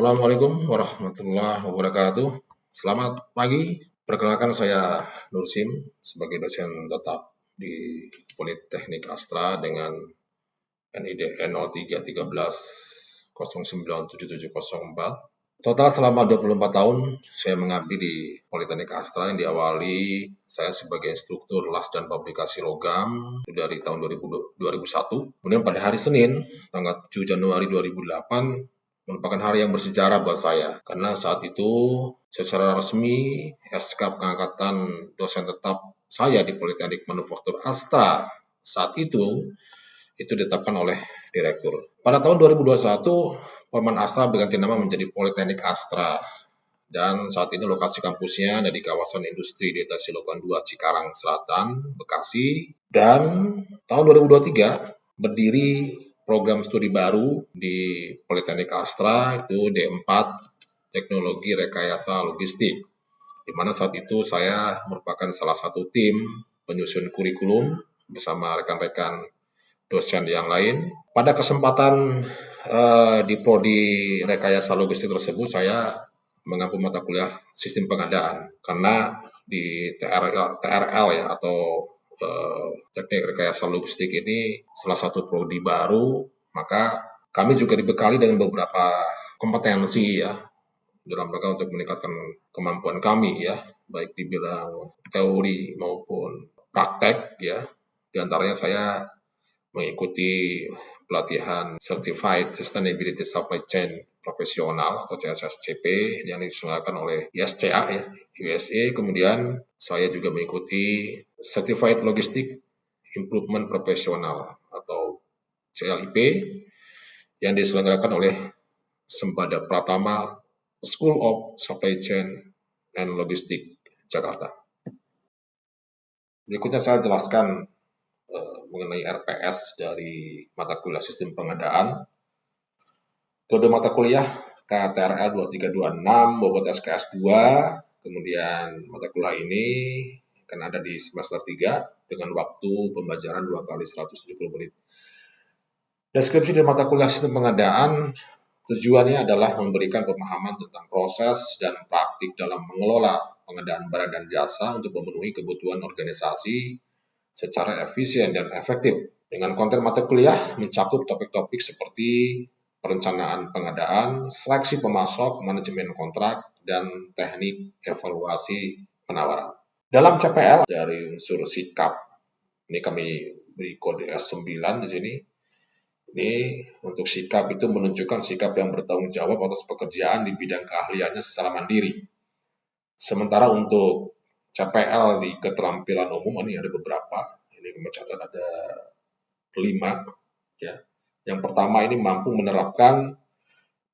Assalamualaikum warahmatullahi wabarakatuh. Selamat pagi. Perkenalkan saya Nursim sebagai dosen tetap di Politeknik Astra dengan NID N0313109774. Total selama 24 tahun saya mengabdi di Politeknik Astra yang diawali saya sebagai instruktur las dan publikasi logam dari tahun 2001. Kemudian pada hari Senin tanggal 7 Januari 2008 merupakan hari yang bersejarah buat saya karena saat itu secara resmi SK pengangkatan dosen tetap saya di Politeknik Manufaktur Astra saat itu ditetapkan oleh direktur. Pada tahun 2021 Polman Astra berganti nama menjadi Politeknik Astra dan saat ini lokasi kampusnya ada di kawasan industri Desa Silokan 2 Cikarang Selatan, Bekasi, dan tahun 2023 berdiri program studi baru di Politeknik Astra itu D4 Teknologi Rekayasa Logistik, di mana saat itu saya merupakan salah satu tim penyusun kurikulum bersama rekan-rekan dosen yang lain. Pada kesempatan di prodi rekayasa logistik tersebut saya mengambil mata kuliah sistem pengadaan karena di TRL ya atau teknik rekayasa logistik ini salah satu prodi baru, maka kami juga dibekali dengan beberapa kompetensi ya dalam rangka untuk meningkatkan kemampuan kami ya, baik di bidang teori maupun praktek ya. Di antaranya saya mengikuti pelatihan Certified Sustainability Supply Chain Profesional atau CSSCP yang diselenggarakan oleh ISCA ya, USA. Kemudian saya juga mengikuti Certified Logistic Improvement Professional atau CLIP yang diselenggarakan oleh Sembada Pratama School of Supply Chain and Logistics Jakarta. Berikutnya saya jelaskan mengenai RPS dari mata kuliah sistem pengadaan. Kode mata kuliah KTRL 2326 bobot SKS 2. Kemudian mata kuliah ini akan ada di semester 3 dengan waktu pembelajaran 2 kali 170 menit. Deskripsi dari mata kuliah sistem pengadaan tujuannya adalah memberikan pemahaman tentang proses dan praktik dalam mengelola pengadaan barang dan jasa untuk memenuhi kebutuhan organisasi secara efisien dan efektif. Dengan konten mata kuliah mencakup topik-topik seperti perencanaan pengadaan, seleksi pemasok, manajemen kontrak, dan teknik evaluasi penawaran. Dalam CPL dari unsur sikap, ini kami beri kode S9 di sini. Ini untuk sikap itu menunjukkan sikap yang bertanggung jawab atas pekerjaan di bidang keahliannya secara mandiri. Sementara untuk CPL di keterampilan umum ini ada beberapa. Ini mencatat ada 5 ya. Yang pertama ini mampu menerapkan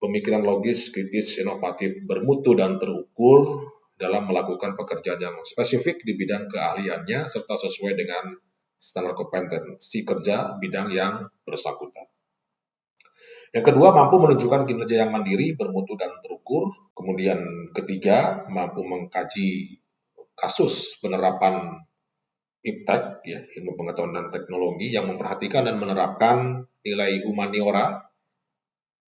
pemikiran logis, kritis, inovatif, bermutu dan terukur dalam melakukan pekerjaan yang spesifik di bidang keahliannya serta sesuai dengan standar kompetensi kerja bidang yang bersangkutan. Yang kedua, mampu menunjukkan kinerja yang mandiri, bermutu dan terukur. Kemudian ketiga, mampu mengkaji kasus penerapan IPTEK, ya, ilmu pengetahuan dan teknologi, yang memperhatikan dan menerapkan nilai humaniora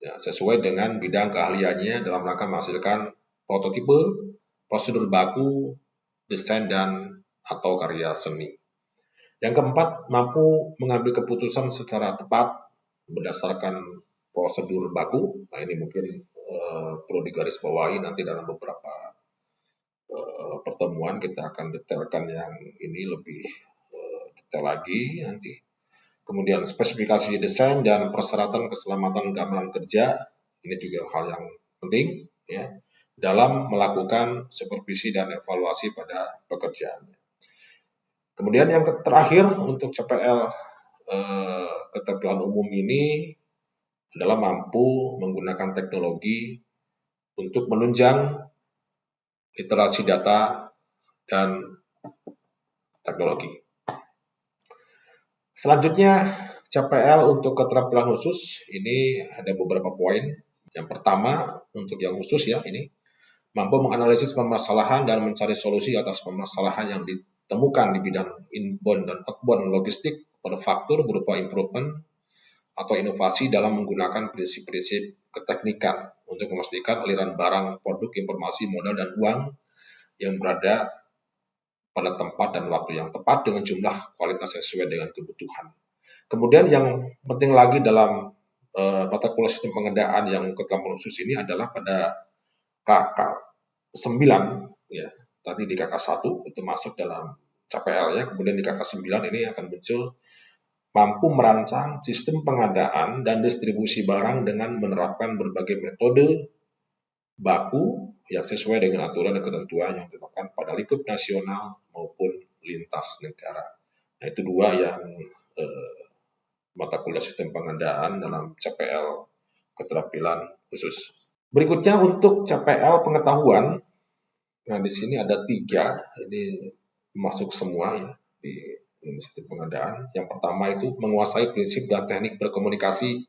ya, sesuai dengan bidang keahliannya dalam rangka menghasilkan prototipe, prosedur baku, desain dan atau karya seni. Yang keempat, mampu mengambil keputusan secara tepat berdasarkan prosedur baku. Nah ini mungkin perlu digarisbawahi nanti dalam beberapa pertemuan kita akan detailkan yang ini lebih detail lagi nanti. Kemudian spesifikasi desain dan persyaratan keselamatan keamanan kerja, ini juga hal yang penting ya dalam melakukan supervisi dan evaluasi pada pekerjaannya. Kemudian yang terakhir untuk CPL keterampilan umum ini adalah mampu menggunakan teknologi untuk menunjang literasi data dan teknologi. Selanjutnya, CPL untuk keterampilan khusus ini ada beberapa poin. Yang pertama, untuk yang khusus ya ini mampu menganalisis permasalahan dan mencari solusi atas permasalahan yang ditemukan di bidang inbound dan outbound logistik pada faktor berupa improvement atau inovasi dalam menggunakan prinsip-prinsip keteknikan untuk memastikan aliran barang, produk, informasi, modal, dan uang yang berada pada tempat dan waktu yang tepat dengan jumlah kualitas sesuai dengan kebutuhan. Kemudian yang penting lagi dalam mata kuliah sistem pengadaan yang keterampilan khusus ini adalah pada KK 9, ya, tadi di KK 1 itu masuk dalam CPL ya, kemudian di KK 9 ini akan muncul mampu merancang sistem pengadaan dan distribusi barang dengan menerapkan berbagai metode baku yang sesuai dengan aturan dan ketentuan yang ditetapkan pada lingkup nasional maupun lintas negara. Nah, itu dua yang mata kuliah sistem pengadaan dalam CPL keterampilan khusus. Berikutnya untuk CPL pengetahuan. Nah, di sini ada 3, ini masuk semua ya di sistem pengadaan. Yang pertama itu menguasai prinsip dan teknik berkomunikasi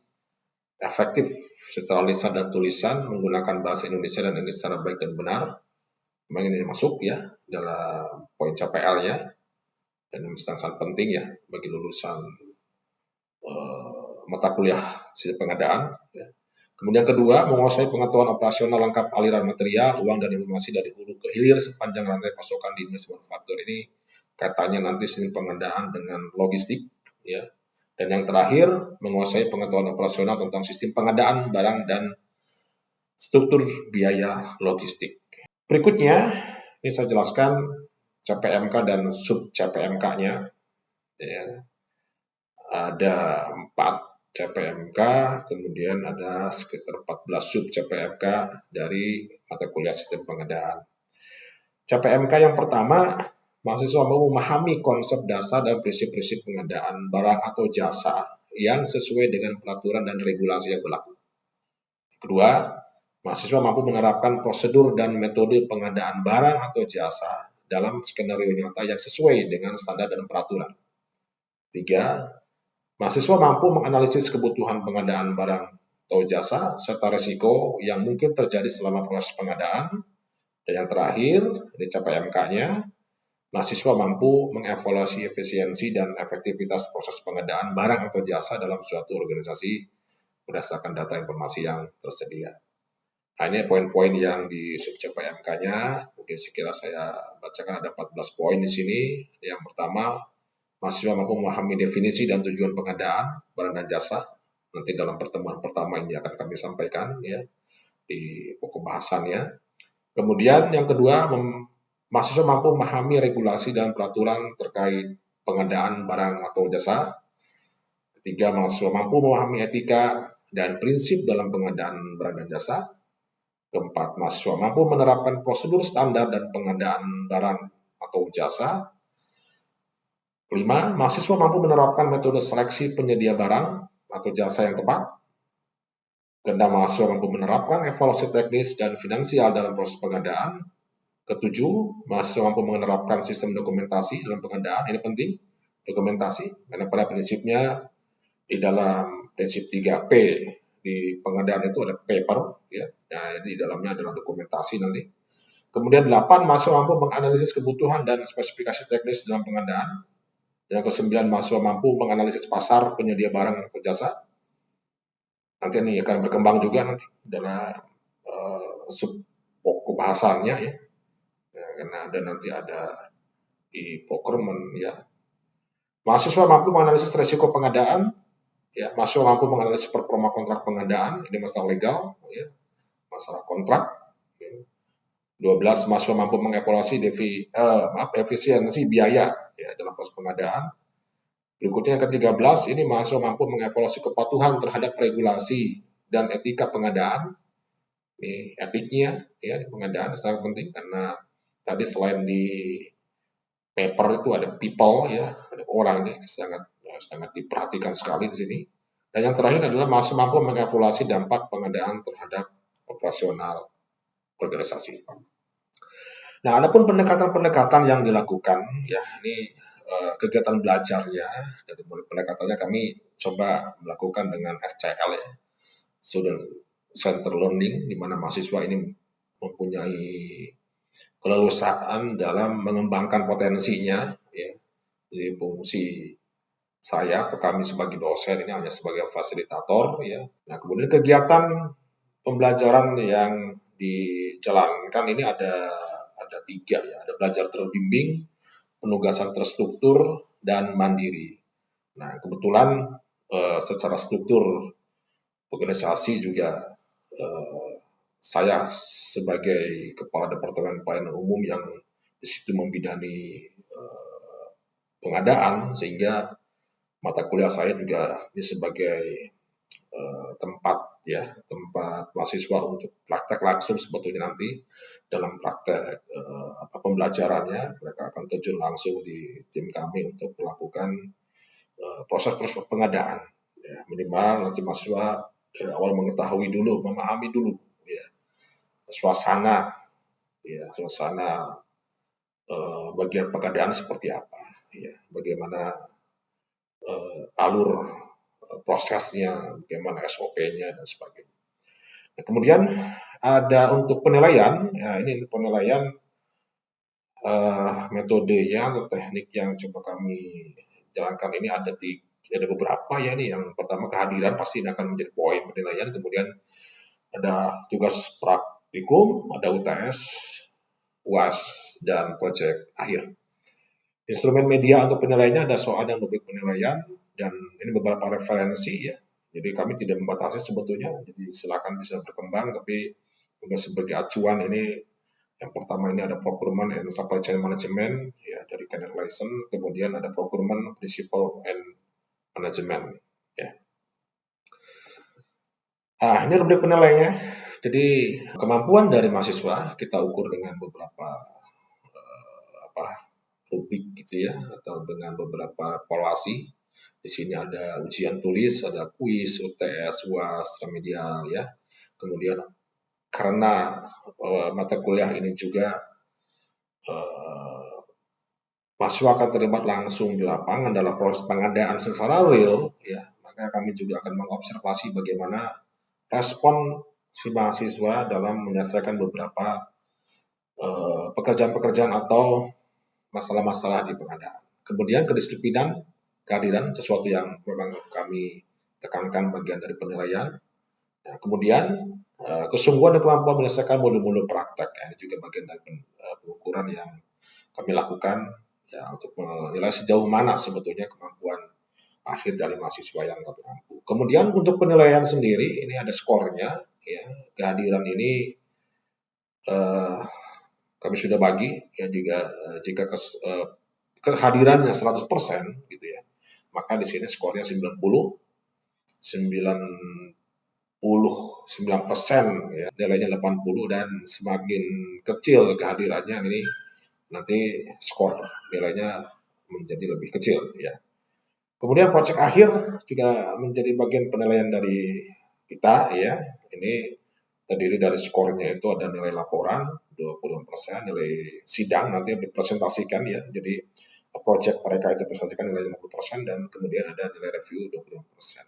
efektif secara lisan dan tulisan menggunakan bahasa Indonesia dan Inggris secara baik dan benar. Memang ini masuk ya dalam poin CPL-nya dan ini sangat penting ya bagi lulusan mata kuliah sistem pengadaan. Ya. Kemudian kedua, menguasai pengetahuan operasional lengkap aliran material, uang, dan informasi dari hulu ke hilir sepanjang rantai pasokan di industri manufaktur. Ini katanya nanti sistem pengadaan dengan logistik, ya. Dan yang terakhir, menguasai pengetahuan operasional tentang sistem pengadaan barang dan struktur biaya logistik. Berikutnya, ini saya jelaskan CPMK dan sub CPMK-nya. Ya. Ada 4 CPMK, kemudian ada sekitar 14 sub CPMK dari mata kuliah sistem pengadaan. CPMK yang pertama, mahasiswa mau memahami konsep dasar dan prinsip-prinsip pengadaan barang atau jasa yang sesuai dengan peraturan dan regulasi yang berlaku. Kedua, mahasiswa mampu menerapkan prosedur dan metode pengadaan barang atau jasa dalam skenario nyata yang sesuai dengan standar dan peraturan. Tiga, mahasiswa mampu menganalisis kebutuhan pengadaan barang atau jasa serta risiko yang mungkin terjadi selama proses pengadaan. Dan yang terakhir, di CPMK-nya, mahasiswa mampu mengevaluasi efisiensi dan efektivitas proses pengadaan barang atau jasa dalam suatu organisasi berdasarkan data informasi yang tersedia. Nah, ini poin-poin yang di sub CPMK-nya, mungkin sekira saya bacakan ada 14 poin di sini. Yang pertama, mahasiswa mampu memahami definisi dan tujuan pengadaan barang dan jasa. Nanti dalam pertemuan pertama ini akan kami sampaikan ya di pokok bahasannya. Kemudian yang kedua, mahasiswa mampu memahami regulasi dan peraturan terkait pengadaan barang atau jasa. Ketiga, mahasiswa mampu memahami etika dan prinsip dalam pengadaan barang dan jasa. Keempat, mahasiswa mampu menerapkan prosedur standar dan pengadaan barang atau jasa. Kelima, mahasiswa mampu menerapkan metode seleksi penyedia barang atau jasa yang tepat. Keenam, mahasiswa mampu menerapkan evaluasi teknis dan finansial dalam proses pengadaan. Ketujuh, mahasiswa mampu menerapkan sistem dokumentasi dalam pengadaan. Ini penting, dokumentasi. Karena pada prinsipnya di dalam prinsip 3P di pengadaan itu ada paper, ya. Nah, di dalamnya adalah dokumentasi nanti. Kemudian 8, mahasiswa mampu menganalisis kebutuhan dan spesifikasi teknis dalam pengadaan. Yang ke-9, mahasiswa mampu menganalisis pasar penyedia barang atau jasa. Nanti ini akan berkembang juga nanti dalam sub pokok bahasannya ya. Karena nanti ada di procurement ya. Mahasiswa mampu menganalisis risiko pengadaan. Ya, mahasiswa mampu menganalisis performa kontrak pengadaan. Ini masalah legal ya. Masalah kontrak. 12, mahasiswa mampu mengevaluasi efisiensi biaya ya, dalam proses pengadaan. Berikutnya yang ke-13, ini mahasiswa mampu mengevaluasi kepatuhan terhadap regulasi dan etika pengadaan. Ini etiknya ya di pengadaan sangat penting karena tadi selain di paper itu ada people ya, ada orang nih sangat diperhatikan sekali di sini. Dan yang terakhir adalah mahasiswa mampu mengevaluasi dampak pengadaan terhadap operasional organisasi. Nah, adapun pendekatan-pendekatan yang dilakukan, ya ini kegiatan belajarnya, dari pendekatannya kami coba melakukan dengan SCL ya, Student Center Learning, di mana mahasiswa ini mempunyai keleluasaan dalam mengembangkan potensinya, ya, jadi fungsi saya atau kami sebagai dosen ini hanya sebagai fasilitator ya. Nah, kemudian kegiatan pembelajaran yang dijalankan ini ada tiga ya, ada belajar terbimbing, penugasan terstruktur, dan mandiri. Nah, kebetulan secara struktur organisasi juga saya sebagai kepala Departemen Pelayanan Umum yang di situ membidani pengadaan, sehingga mata kuliah saya juga ini sebagai tempat mahasiswa untuk praktek langsung sebetulnya nanti dalam praktek pembelajarannya mereka akan terjun langsung di tim kami untuk melakukan proses-proses pengadaan ya, minimal nanti mahasiswa dari awal mengetahui dulu, memahami dulu ya suasana bagian pengadaan seperti apa ya, bagaimana alur prosesnya, bagaimana SOP-nya dan sebagainya. Nah, kemudian ada untuk penilaian, ya ini untuk penilaian metodenya atau teknik yang coba kami jalankan ini ada beberapa ya nih. Yang pertama kehadiran pasti akan menjadi poin penilaian, kemudian ada tugas praktikum, ada UTS, UAS, dan proyek akhir. Instrumen media untuk penilaiannya ada soal dan rubrik penilaian, dan ini beberapa referensi ya. Jadi kami tidak membatasi sebetulnya, jadi silakan bisa berkembang, tapi sebagai acuan ini yang pertama ini ada procurement and supply chain management ya dari Canal License, kemudian ada procurement principle and management ya. Nah, ini rubrik penilaiannya. Jadi kemampuan dari mahasiswa kita ukur dengan beberapa rubrik gitu ya, atau dengan beberapa evaluasi. Di sini ada ujian tulis, ada kuis, UTS, UAS, remedial ya. Kemudian karena mata kuliah ini juga mahasiswa akan terlibat langsung di lapangan dalam proses pengadaan secara real ya, maka kami juga akan mengobservasi bagaimana respon si mahasiswa dalam menyelesaikan beberapa pekerjaan-pekerjaan atau masalah-masalah di pengadaan. Kemudian kedisiplinan, kehadiran, sesuatu yang memang kami tekankan bagian dari penilaian. Nah, kemudian kesungguhan dan kemampuan menyelesaikan modul-modul praktek, ya, ini juga bagian dari pengukuran yang kami lakukan ya untuk menilai sejauh mana sebetulnya kemampuan akhir dari mahasiswa yang kami mampu. Kemudian untuk penilaian sendiri ini ada skornya ya, kehadiran ini kami sudah bagi ya, juga jika kehadirannya 100% gitu ya, maka di sini skornya 90, 99% ya, nilainya 80, dan semakin kecil kehadirannya ini nanti skor nilainya menjadi lebih kecil ya. Kemudian proyek akhir juga menjadi bagian penilaian dari kita ya. Ini terdiri dari skornya itu ada nilai laporan 20%, nilai sidang nanti dipresentasikan ya. Jadi proyek mereka itu presentasikan nilai 50%, dan kemudian ada nilai review 20%.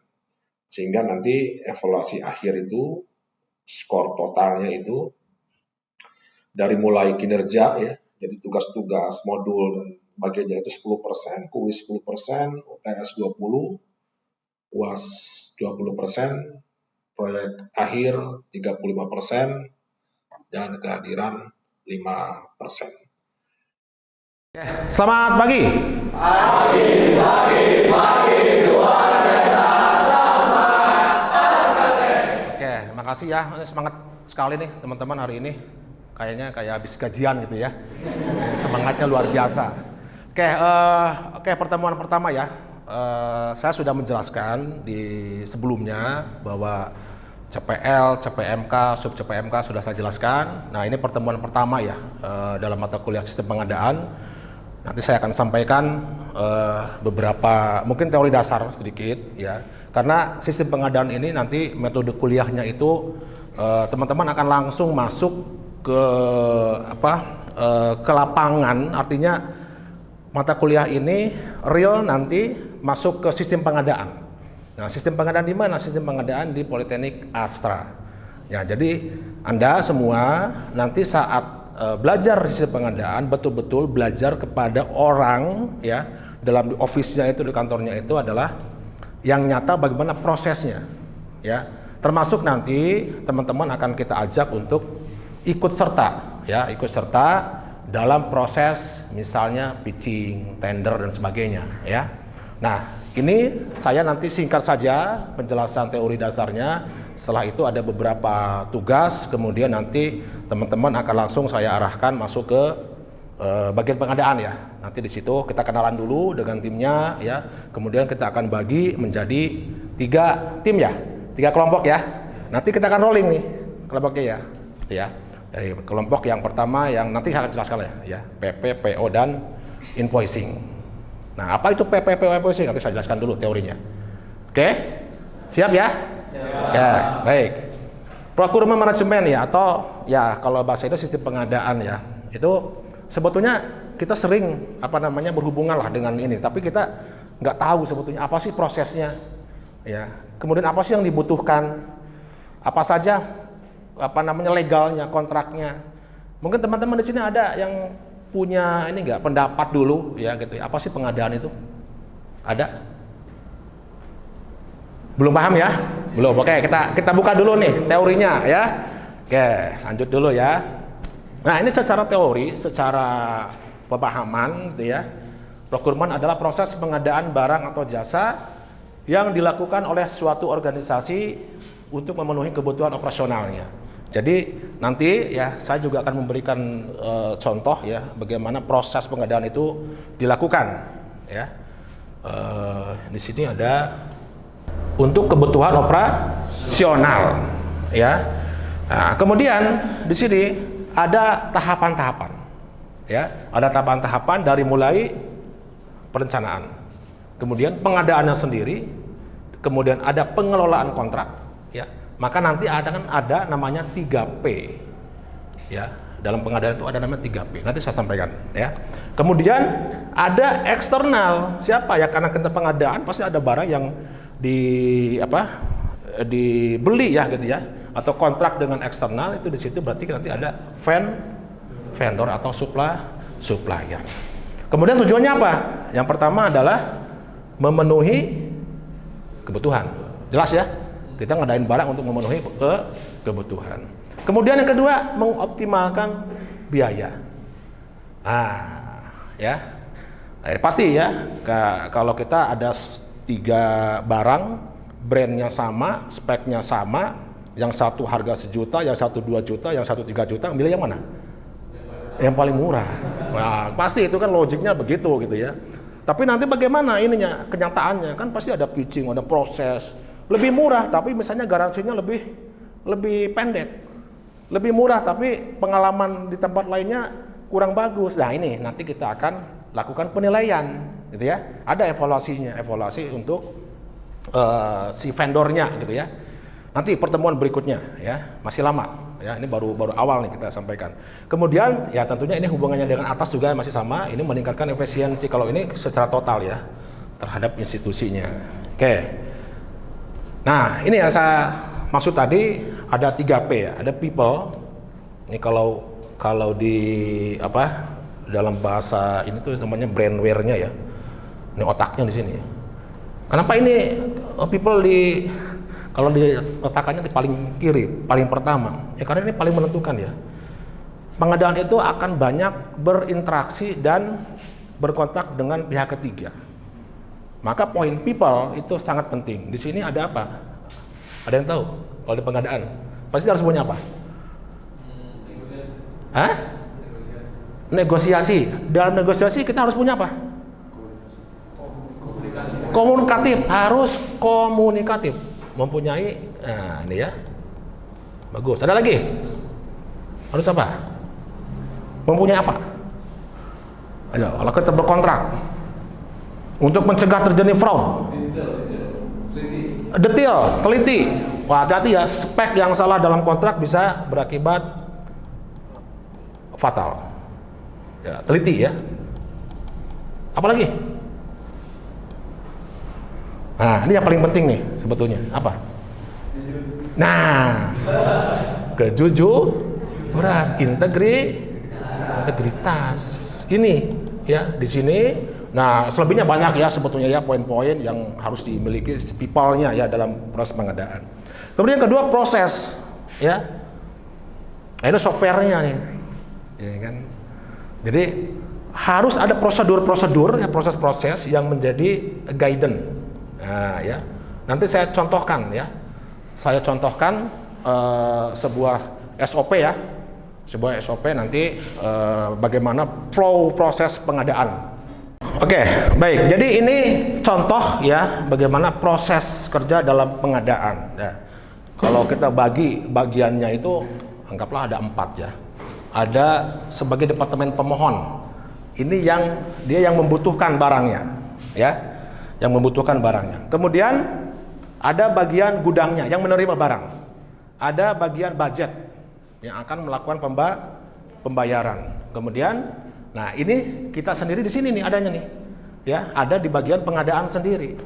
Sehingga nanti evaluasi akhir itu skor totalnya itu dari mulai kinerja ya, jadi tugas-tugas modul dan bagiannya itu 10%, kuis 10%, UTS 20%, UAS 20%, proyek akhir 35%, dan kehadiran 5%. Selamat pagi. Pagi, luar biasa. Oke, makasih ya. Ini semangat sekali nih teman-teman hari ini. Kayaknya kayak habis gajian gitu ya. Semangatnya luar biasa. Oke, pertemuan pertama ya. Saya sudah menjelaskan di sebelumnya bahwa CPL, CPMK, sub CPMK sudah saya jelaskan. Nah, ini pertemuan pertama ya dalam mata kuliah sistem pengadaan. Nanti saya akan sampaikan beberapa mungkin teori dasar sedikit ya. Karena sistem pengadaan ini nanti metode kuliahnya itu teman-teman akan langsung masuk ke ke lapangan, artinya mata kuliah ini real nanti masuk ke sistem pengadaan. Nah, sistem pengadaan di mana? Sistem pengadaan di Politeknik Astra. Ya, jadi Anda semua nanti saat belajar sistem pengadaan betul-betul belajar kepada orang ya, dalam office-nya itu, di kantornya itu adalah yang nyata bagaimana prosesnya, ya. Termasuk nanti teman-teman akan kita ajak untuk ikut serta, ya, ikut serta dalam proses misalnya pitching, tender dan sebagainya, ya. Nah, ini saya nanti singkat saja penjelasan teori dasarnya. Setelah itu ada beberapa tugas, kemudian nanti teman-teman akan langsung saya arahkan masuk ke bagian pengadaan, ya. Nanti di situ kita kenalan dulu dengan timnya, ya. Kemudian kita akan bagi menjadi 3 tim, ya, 3 kelompok, ya. Nanti kita akan rolling nih kelompoknya, ya. Ya. Dari kelompok yang pertama yang nanti saya akan jelaskan, ya, PP, PO dan invoicing. Nah, apa itu PP, PO, invoicing? Nanti saya jelaskan dulu teorinya. Oke? Siap, ya? Siap. Ya, baik. Procurement management, ya, atau ya kalau bahasa itu sistem pengadaan, ya. Itu sebetulnya kita sering berhubungan lah dengan ini, tapi kita nggak tahu sebetulnya apa sih prosesnya, ya. Kemudian apa sih yang dibutuhkan, apa saja legalnya, kontraknya. Mungkin teman-teman di sini ada yang punya ini nggak pendapat dulu, ya, gitu. Apa sih pengadaan itu? Ada? Belum paham, ya? Belum. Oke, kita buka dulu nih teorinya, ya. Oke, lanjut dulu, ya. Nah, ini secara teori, secara pemahaman, gitu ya. Procurement adalah proses pengadaan barang atau jasa yang dilakukan oleh suatu organisasi untuk memenuhi kebutuhan operasionalnya. Jadi nanti, ya, saya juga akan memberikan contoh, ya, bagaimana proses pengadaan itu dilakukan, ya. Di sini ada untuk kebutuhan operasional, ya. Nah, kemudian di sini ada tahapan-tahapan, ya, ada tahapan-tahapan dari mulai perencanaan, kemudian pengadaannya sendiri, kemudian ada pengelolaan kontrak, ya. Maka nanti ada namanya 3P, ya. Dalam pengadaan itu ada namanya 3P. Nanti saya sampaikan, ya. Kemudian ada eksternal, siapa, ya, karena kita pengadaan pasti ada barang yang dibeli, ya, gitu, ya, atau kontrak dengan eksternal. Itu di situ berarti nanti ada vendor atau supplier. Kemudian tujuannya apa? Yang pertama adalah memenuhi kebutuhan. Jelas, ya? Kita ngadain barang untuk memenuhi kebutuhan. Kemudian yang kedua, mengoptimalkan biaya. Ya. Pasti, ya, kalau kita ada 3 barang, brandnya sama, speknya sama, yang satu harga 1 juta, yang satu 2 juta, yang satu 3 juta, milih yang mana? Yang paling murah. Nah, pasti itu kan logiknya begitu, gitu, ya. Tapi nanti bagaimana ininya, kenyataannya, kan pasti ada pitching, ada proses. Lebih murah, tapi misalnya garansinya lebih pendek. Lebih murah, tapi pengalaman di tempat lainnya kurang bagus. Nah, ini nanti kita akan lakukan penilaian, gitu, ya. Ada evaluasinya, evaluasi untuk si vendornya, gitu, ya. Nanti pertemuan berikutnya, ya, masih lama, ya. Ini baru awal nih kita sampaikan. Kemudian, ya, tentunya ini hubungannya dengan atas juga masih sama. Ini meningkatkan efisiensi kalau ini secara total, ya, terhadap institusinya. Oke. Nah, ini yang saya maksud tadi, ada 3P, ya. Ada people. Ini kalau di dalam bahasa ini tuh namanya brandware-nya, ya. Ini otaknya di sini. Kenapa ini people kalau diletakkannya di paling kiri, paling pertama? Ya, karena ini paling menentukan, ya. Pengadaan itu akan banyak berinteraksi dan berkontak dengan pihak ketiga. Maka poin people itu sangat penting. Di sini ada apa? Ada yang tahu? Kalau di pengadaan, pasti harus punya apa? Hah? Negosiasi. Dalam negosiasi kita harus punya apa? Komunikatif. Harus komunikatif. Mempunyai, nah, ini, ya. Bagus. Ada lagi? Harus apa? Mempunyai apa? Ayo, kalau kita berkontrak untuk mencegah terjadi fraud. Detail, teliti. Wah, hati-hati, ya. Spek yang salah dalam kontrak bisa berakibat fatal. Ya, teliti, ya. Apa lagi? Nah, ini yang paling penting nih sebetulnya. Apa? Nah, kejujuran, integritas. Ini, ya, di sini Nah, selebihnya banyak ya sebetulnya ya poin-poin yang harus dimiliki people-nya ya dalam proses pengadaan. Kemudian yang kedua proses ya. Nah, itu software-nya nih. Ya kan. Jadi harus ada prosedur-prosedur ya, proses-proses yang menjadi guidance. Nah, ya. Nanti saya contohkan ya. Saya contohkan sebuah SOP ya. Sebuah SOP nanti bagaimana flow proses pengadaan. Oke, baik. Jadi ini contoh ya bagaimana proses kerja dalam pengadaan. Nah, kalau kita bagi bagiannya itu anggaplah ada 4 ya. Ada sebagai departemen pemohon. Ini dia yang membutuhkan barangnya, ya, yang membutuhkan barangnya. Kemudian ada bagian gudangnya yang menerima barang. Ada bagian budget yang akan melakukan pembayaran. Kemudian, nah ini kita sendiri di sini nih adanya nih, ya, ada di bagian pengadaan sendiri.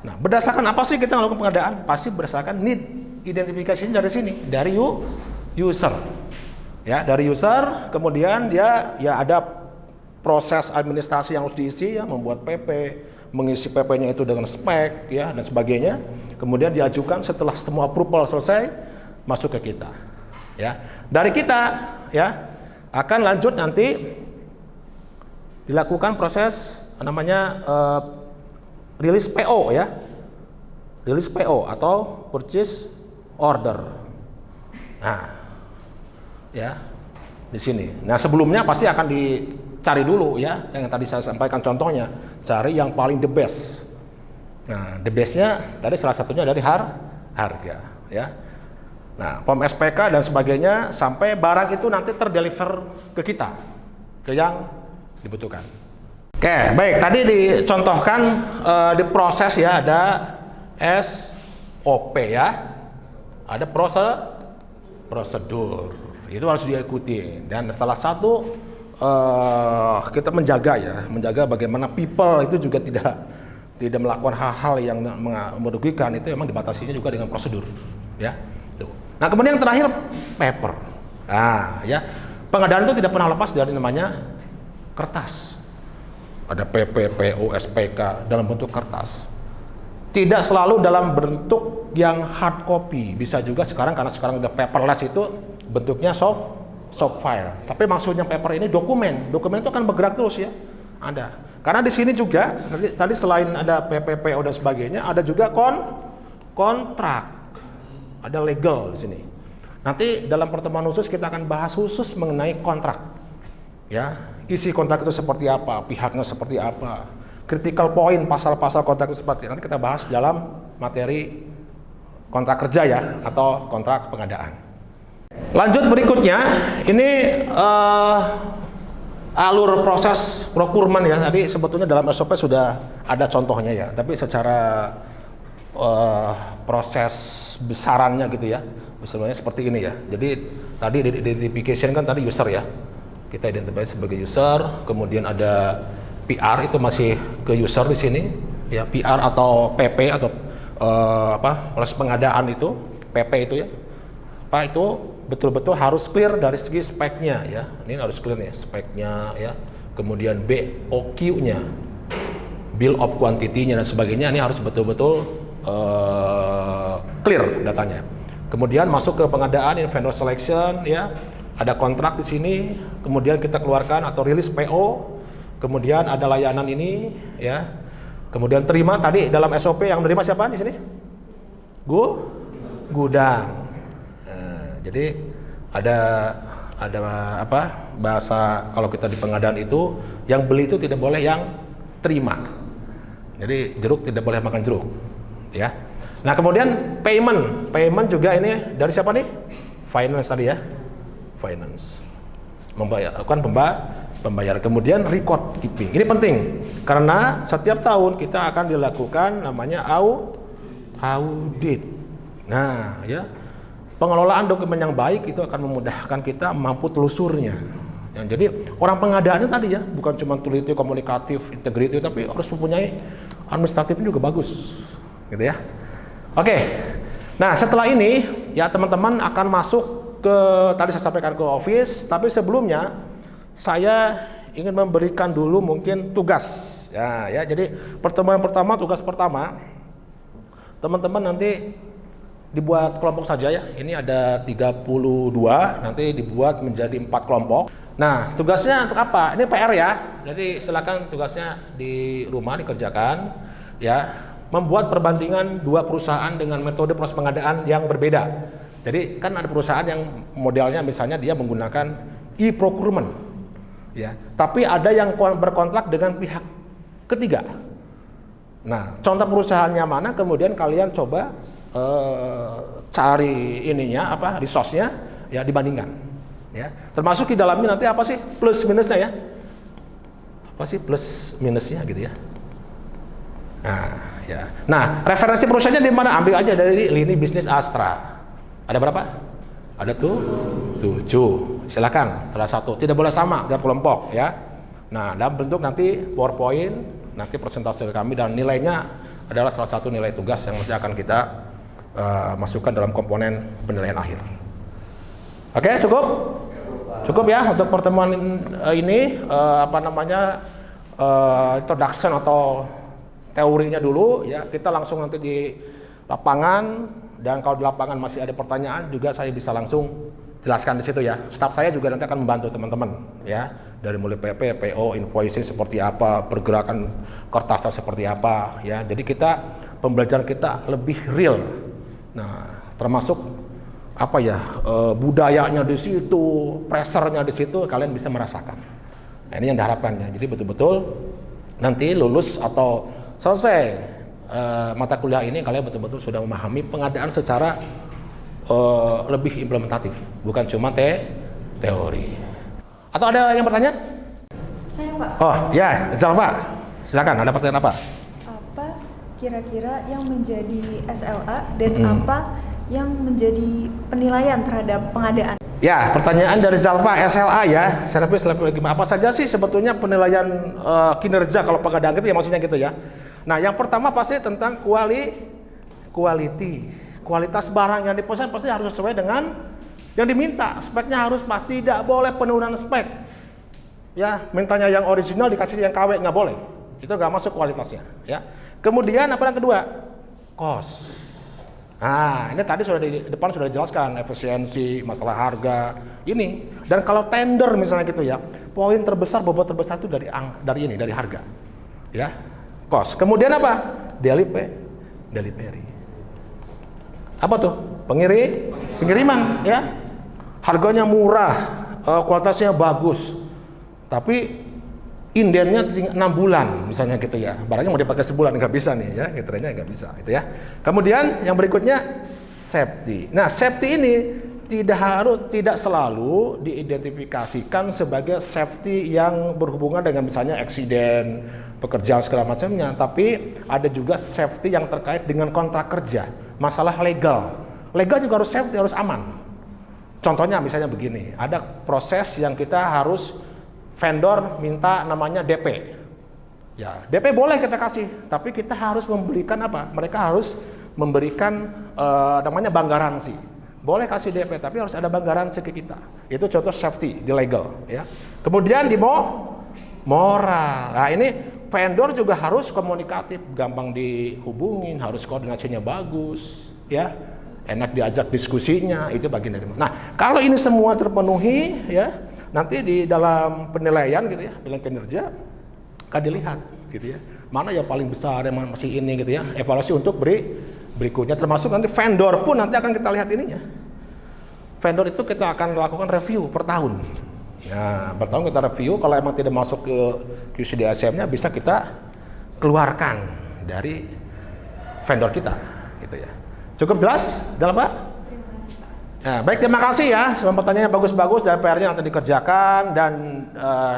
Nah, berdasarkan apa sih kita melakukan pengadaan? Pasti berdasarkan need, identifikasinya dari sini, dari user, ya, dari user. Kemudian dia ya ada proses administrasi yang harus diisi ya, membuat PP, mengisi PP-nya itu dengan spek ya dan sebagainya. Kemudian diajukan setelah semua approval selesai masuk ke kita. Ya. Dari kita ya akan lanjut nanti dilakukan proses namanya rilis PO ya. Rilis PO atau purchase order. Nah, ya di sini. Nah, sebelumnya pasti akan dicari dulu ya, yang tadi saya sampaikan contohnya, cari yang paling the best. Nah, the bestnya tadi salah satunya dari harga ya. Nah, POM SPK dan sebagainya sampai barang itu nanti terdeliver ke kita, ke yang dibutuhkan. Oke, baik. Tadi dicontohkan di proses ya, ada SOP ya, ada prosedur. Itu harus diikuti. Dan salah satu kita menjaga bagaimana people itu juga tidak melakukan hal-hal yang merugikan, itu memang dibatasinya juga dengan prosedur, ya. Tuh. Nah, kemudian yang terakhir paper. Nah, ya, pengadaan itu tidak pernah lepas dari namanya kertas. Ada PP, PO, SPK dalam bentuk kertas. Tidak selalu dalam bentuk yang hard copy. Bisa juga sekarang karena sekarang udah paperless itu bentuknya soft file. Tapi maksudnya paper ini dokumen. Dokumen itu akan bergerak terus ya. Ada. Karena di sini juga tadi selain ada PPPO dan sebagainya, ada juga kontrak. Ada legal di sini. Nanti dalam pertemuan khusus kita akan bahas khusus mengenai kontrak. Ya, isi kontrak itu seperti apa, pihaknya seperti apa, critical point pasal-pasal kontrak itu seperti nanti kita bahas dalam materi kontrak kerja ya atau kontrak pengadaan. Lanjut berikutnya, ini alur proses procurement ya. Tadi sebetulnya dalam SOP sudah ada contohnya ya, tapi secara proses besarannya gitu ya, sebenarnya seperti ini ya. Jadi tadi identification kan tadi user ya, kita identifikasi sebagai user, kemudian ada PR itu masih ke user di sini ya, PR atau PP atau proses pengadaan itu PP itu ya, itu betul-betul harus clear dari segi speknya ya. Ini harus clear nih speknya ya. Kemudian BOQ-nya, bill of quantity-nya dan sebagainya, ini harus betul-betul clear datanya. Kemudian masuk ke pengadaan, ini vendor selection ya. Ada kontrak di sini, kemudian kita keluarkan atau rilis PO. Kemudian ada layanan ini ya. Kemudian terima tadi dalam SOP yang menerima siapa di sini? Gudang. Jadi ada apa bahasa kalau kita di pengadaan itu yang beli itu tidak boleh yang terima. Jadi jeruk tidak boleh makan jeruk, ya. Nah kemudian payment juga ini dari siapa nih? Finance tadi ya, finance membayarkan pembayaran. Kemudian record keeping ini penting karena setiap tahun kita akan dilakukan namanya audit. Nah ya. Pengelolaan dokumen yang baik itu akan memudahkan kita mampu telusurnya. Ya, jadi orang pengadaannya tadi ya, bukan cuma teliti, komunikatif, integriti, tapi harus mempunyai administratifnya juga bagus, gitu ya. Oke, nah setelah ini ya teman-teman akan masuk ke tadi saya sampaikan ke office, tapi sebelumnya saya ingin memberikan dulu mungkin tugas Ya, jadi pertemuan pertama, tugas pertama, teman-teman nanti dibuat kelompok saja ya. Ini ada 32, nanti dibuat menjadi 4 kelompok. Nah, tugasnya untuk apa? Ini PR ya. Jadi silakan tugasnya di rumah dikerjakan ya. Membuat perbandingan 2 perusahaan dengan metode proses pengadaan yang berbeda. Jadi kan ada perusahaan yang modelnya misalnya dia menggunakan e-procurement ya. Tapi ada yang berkontrak dengan pihak ketiga. Nah, contoh perusahaannya mana, kemudian kalian coba cari ininya apa, resource-nya ya, dibandingkan. Ya. Termasuk di dalamnya nanti apa sih plus minusnya ya? Apa sih plus minusnya gitu ya? Nah, referensi perusahaannya di mana? Ambil aja dari lini bisnis Astra. Ada berapa? Ada tuh 7. Silakan salah satu. Tidak boleh sama tiap kelompok ya. Nah, dalam bentuk nanti PowerPoint, nanti presentasi kami dan nilainya adalah salah satu nilai tugas yang nanti akan kita masukkan dalam komponen penilaian akhir. Oke, cukup? Cukup ya untuk pertemuan ini introduction atau teorinya dulu ya. Kita langsung nanti di lapangan, dan kalau di lapangan masih ada pertanyaan juga saya bisa langsung jelaskan di situ ya. Staf saya juga nanti akan membantu teman-teman ya, dari mulai PP, PO, invoicing seperti apa, pergerakan kertasnya seperti apa ya. Jadi pembelajaran kita lebih real. Nah, termasuk apa ya, budayanya di situ, pressure-nya di situ kalian bisa merasakan. Nah, ini yang diharapkannya. Jadi betul-betul nanti lulus atau selesai mata kuliah ini kalian betul-betul sudah memahami pengadaan secara lebih implementatif, bukan cuma teori. Atau ada yang bertanya? Saya Pak. Oh ya, Zalfa, silakan. Ada pertanyaan apa? Apa kira-kira yang menjadi SLA dan apa yang menjadi penilaian terhadap pengadaan? Ya, pertanyaan dari Zalfa, SLA ya, service level gimana? Apa saja sih sebetulnya penilaian kinerja kalau pengadaan gitu ya, maksudnya gitu ya. Nah, yang pertama pasti tentang quality. Kualitas barang yang dipesan pasti harus sesuai dengan yang diminta. Speknya harus pasti, tidak boleh penurunan spek. Ya, mintanya yang original dikasih yang KW, nggak boleh. Itu nggak masuk kualitasnya. Ya. Kemudian apa yang kedua? Cost. Nah, ini tadi sudah di depan sudah dijelaskan efisiensi, masalah harga ini. Dan kalau tender misalnya gitu ya, poin terbesar, bobot terbesar itu dari harga. Ya. Cost. Kemudian apa? Delivery. Apa tuh? Pengiriman ya. Harganya murah, kualitasnya bagus. Tapi indennya 6 bulan misalnya gitu ya. Barangnya mau dipakai sebulan nggak bisa nih ya, giterannya nggak bisa gitu ya. Kemudian yang berikutnya safety. Nah, safety ini tidak selalu diidentifikasikan sebagai safety yang berhubungan dengan misalnya eksiden, pekerjaan segala macamnya, tapi ada juga safety yang terkait dengan kontrak kerja, masalah legal. Legal juga harus safety, harus aman. Contohnya misalnya begini, ada proses yang kita harus vendor minta namanya DP. Ya, DP boleh kita kasih, tapi kita harus memberikan apa? Mereka harus memberikan namanya bank garansi. Boleh kasih DP, tapi harus ada bank garansi ke kita. Itu contoh safety di legal. Ya. Kemudian di moral. Nah, ini vendor juga harus komunikatif, gampang dihubungin, harus koordinasinya bagus, ya, enak diajak diskusinya, itu bagian dari. Nah, kalau ini semua terpenuhi, ya, nanti di dalam penilaian gitu ya, penilaian kinerja akan dilihat, gitu ya, mana yang paling besar, yang masih ini, gitu ya, evaluasi untuk berikutnya, termasuk nanti vendor pun nanti akan kita lihat ininya. Vendor itu kita akan lakukan review per tahun. Ya, per tahun kita review, kalau emang tidak masuk ke QCDSM-nya bisa kita keluarkan dari vendor kita, gitu ya. Cukup jelas? Jalan Pak? Terima kasih Pak. Nah, baik, terima kasih ya. Semua pertanyaannya bagus-bagus dan PR-nya nanti dikerjakan, dan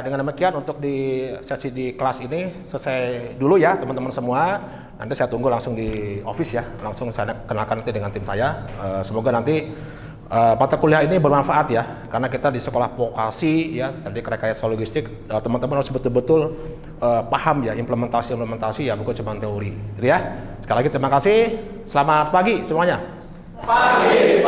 dengan demikian untuk di sesi di kelas ini selesai dulu ya teman-teman semua. Nanti saya tunggu langsung di office ya, langsung saya kenalkan nanti dengan tim saya. Semoga nanti mata kuliah ini bermanfaat ya, karena kita di sekolah vokasi ya, tadi rekayasa logistik, teman-teman harus betul-betul paham ya implementasi ya, bukan cuma teori, gitu ya. Sekali lagi terima kasih, selamat pagi semuanya. Pagi.